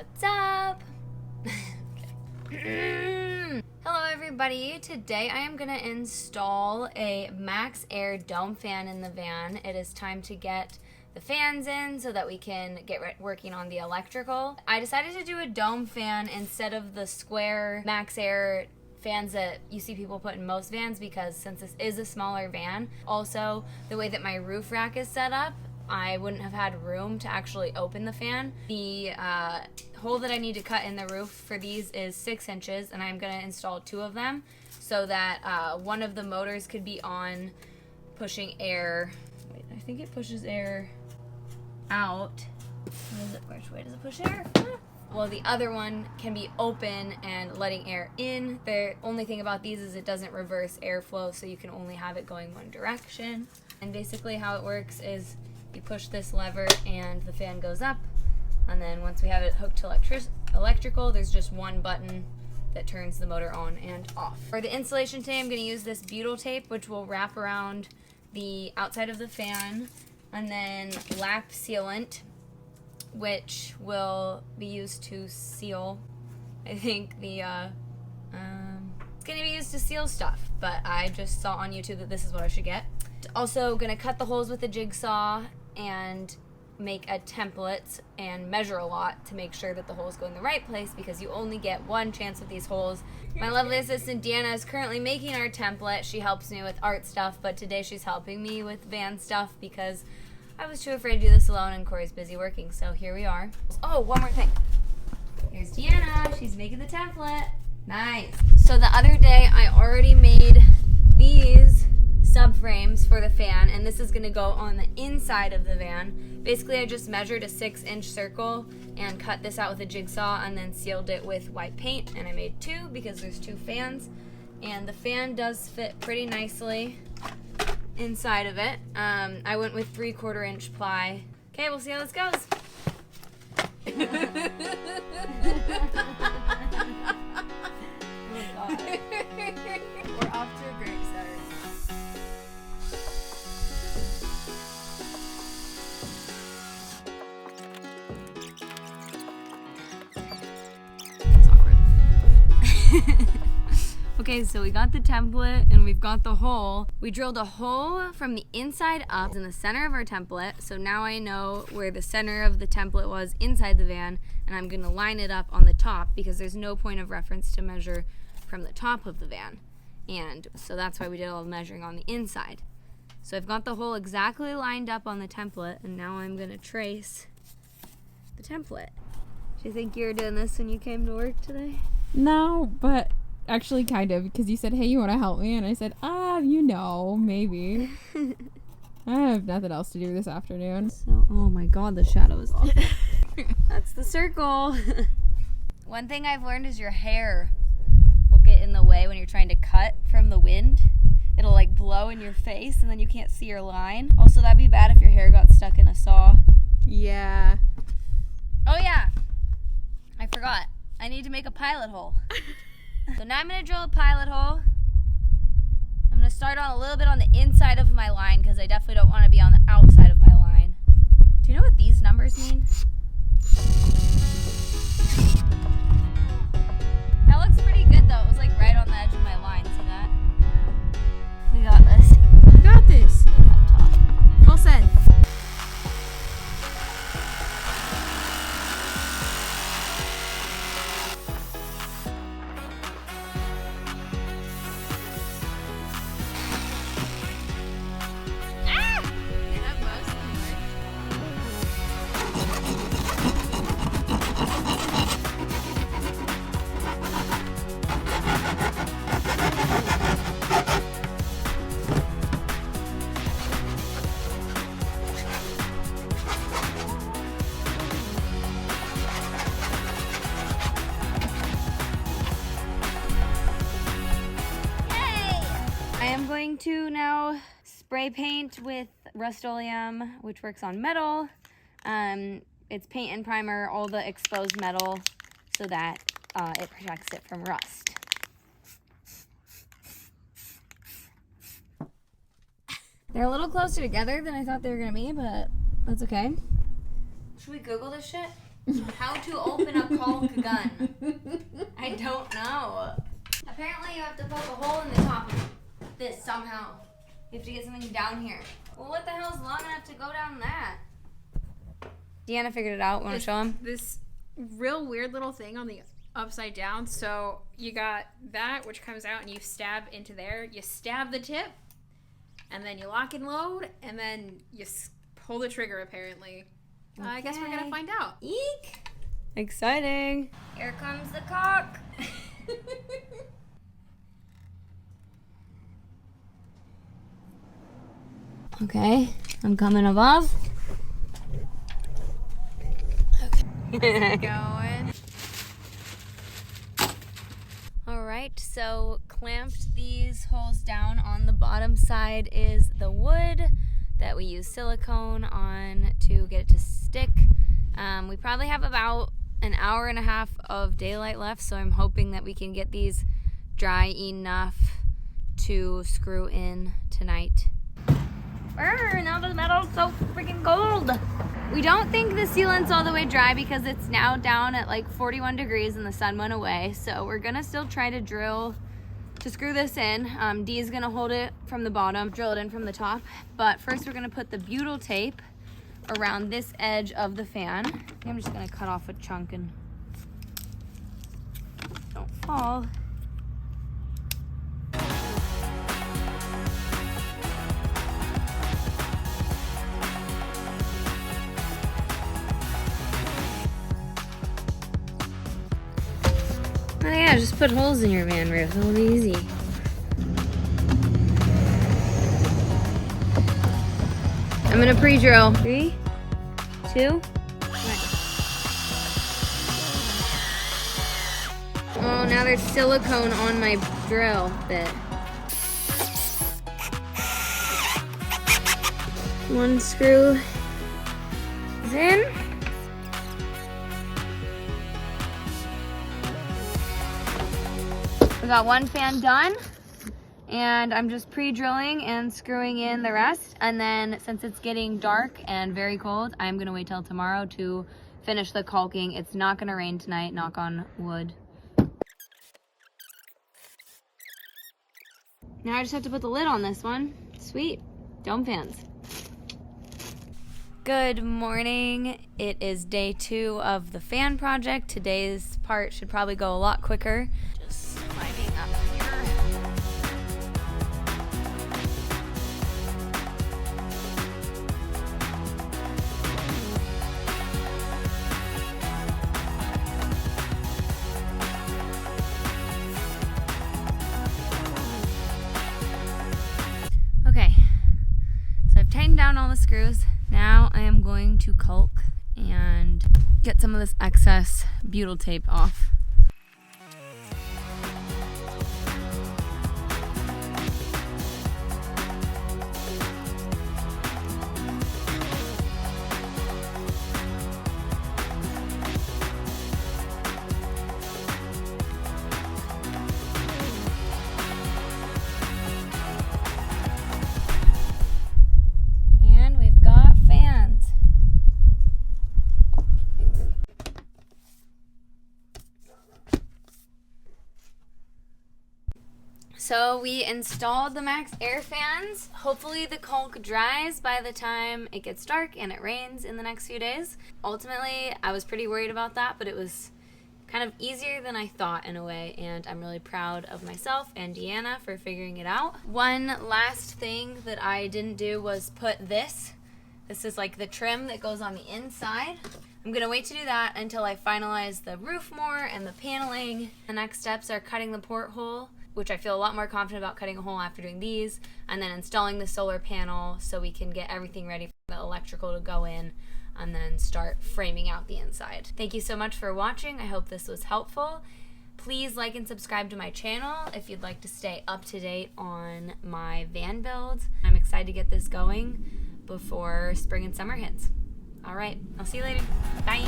What's up? Hello everybody. Today I am going to install a Maxxair Dome fan in the van. It is time to get the fans in so that we can get working on the electrical. I decided to do a dome fan instead of the square Maxxair fans that you see people put in most vans, because since this is a smaller van, also the way that my roof rack is set up, I wouldn't have had room to actually open the fan. The hole that I need to cut in the roof for these is 6 inches, and I'm going to install 2 of them so that one of the motors could be on pushing air. Wait, I think it pushes air out. Which way does it push air? Well, the other one can be open and letting air in. The only thing about these is it doesn't reverse airflow, so you can only have it going one direction. And basically how it works is you push this lever and the fan goes up, and then once we have it hooked to electrical, there's just one button that turns the motor on and off. For the installation today, I'm going to use this butyl tape, which will wrap around the outside of the fan, and then lap sealant, which will be used to seal, I think, the it's going to be used to seal stuff, but I just saw on YouTube that this is what I should get. Also going to cut the holes with a jigsaw and make a template and measure a lot to make sure that the holes go in the right place, because you only get one chance with these holes. My lovely assistant Deanna is currently making our template. She helps me with art stuff, but today she's helping me with van stuff because I was too afraid to do this alone and Corey's busy working, so here we are. Oh, one more thing. Here's Gianna. She's making the template. Nice. So the other day I already made these subframes for the fan, and this is going to go on the inside of the van. Basically, I just measured a 6-inch circle and cut this out with a jigsaw and then sealed it with white paint, and I made 2 because there's 2 fans, and the fan does fit pretty nicely inside of it. I went with 3/4 inch ply. Okay, we'll see how this goes. Oh God. We're off to a great start. Okay, so we got the template and we've got the hole. We drilled a hole from the inside up in the center of our template, so now I know where the center of the template was inside the van, and I'm going to line it up on the top because there's no point of reference to measure from the top of the van. And so that's why we did all the measuring on the inside. So I've got the hole exactly lined up on the template, and now I'm going to trace the template. Do you think you were doing this when you came to work today? No, but actually kind of, because you said, hey, you want to help me? And I said, maybe. I have nothing else to do this afternoon. So, oh my God, the shadow is awful. That's the circle. One thing I've learned is your hair will get in the way when you're trying to cut from the wind. It'll like blow in your face and then you can't see your line. Also, that'd be bad if your hair got stuck in a saw. Yeah. Oh yeah, I forgot. I need to make a pilot hole. So now I'm going to drill a pilot hole. I'm going to start on a little bit on the inside of my line because I definitely don't want to be on the outside of my line. Do you know what these numbers mean? That looks pretty good though. It was like right on the edge of my line. See that? We got this. We got this. Up top. Well said. I am going to now spray paint with Rust-Oleum, which works on metal. It's paint and primer, all the exposed metal, so that it protects it from rust. They're a little closer together than I thought they were going to be, but that's okay. Should we Google this shit? How to open a caulk gun. I don't know. Apparently you have to poke a hole in the top of this somehow. You have to get something down here. Well, what the hell is long enough to go down that? Deanna figured it out. Want to show him? This real weird little thing on the upside down. So you got that, which comes out and you stab into there. You stab the tip, and then you lock and load, and then you pull the trigger, apparently. Okay. I guess we're going to find out. Eek! Exciting. Here comes the cock. Okay, I'm coming above. Okay. Going. Alright, so clamped these holes down. On the bottom side is the wood that we use silicone on to get it to stick. We probably have about an hour and a half of daylight left, so I'm hoping that we can get these dry enough to screw in tonight. Now the metal's so freaking cold. We don't think the sealant's all the way dry because it's now down at like 41 degrees and the sun went away. So we're gonna still try to drill to screw this in. Dee's gonna hold it from the bottom, drill it in from the top. But first we're gonna put the butyl tape around this edge of the fan. I'm just gonna cut off a chunk and don't fall. Oh yeah, just put holes in your van roof. It'll be easy. I'm gonna pre-drill. 3, 2, 1. Oh, now there's silicone on my drill bit. One screw is in. We got one fan done, and I'm just pre-drilling and screwing in the rest. And then since it's getting dark and very cold, I'm gonna wait till tomorrow to finish the caulking. It's not gonna rain tonight, knock on wood. Now I just have to put the lid on this one. Sweet, dome fans. Good morning. It is day 2 of the fan project. Today's part should probably go a lot quicker. Just climbing up here. Okay, so I've tightened down all the screws. Now I am going to caulk and get some of this excess butyl tape off. So we installed the Maxxair fans. Hopefully the caulk dries by the time it gets dark and it rains in the next few days. Ultimately, I was pretty worried about that, but it was kind of easier than I thought in a way, and I'm really proud of myself and Deanna for figuring it out. One last thing that I didn't do was put this. This is like the trim that goes on the inside. I'm gonna wait to do that until I finalize the roof more and the paneling. The next steps are cutting the porthole, which I feel a lot more confident about cutting a hole after doing these, and then installing the solar panel so we can get everything ready for the electrical to go in and then start framing out the inside. Thank you so much for watching. I hope this was helpful. Please like and subscribe to my channel if you'd like to stay up to date on my van build. I'm excited to get this going before spring and summer hits. All right, I'll see you later. Bye.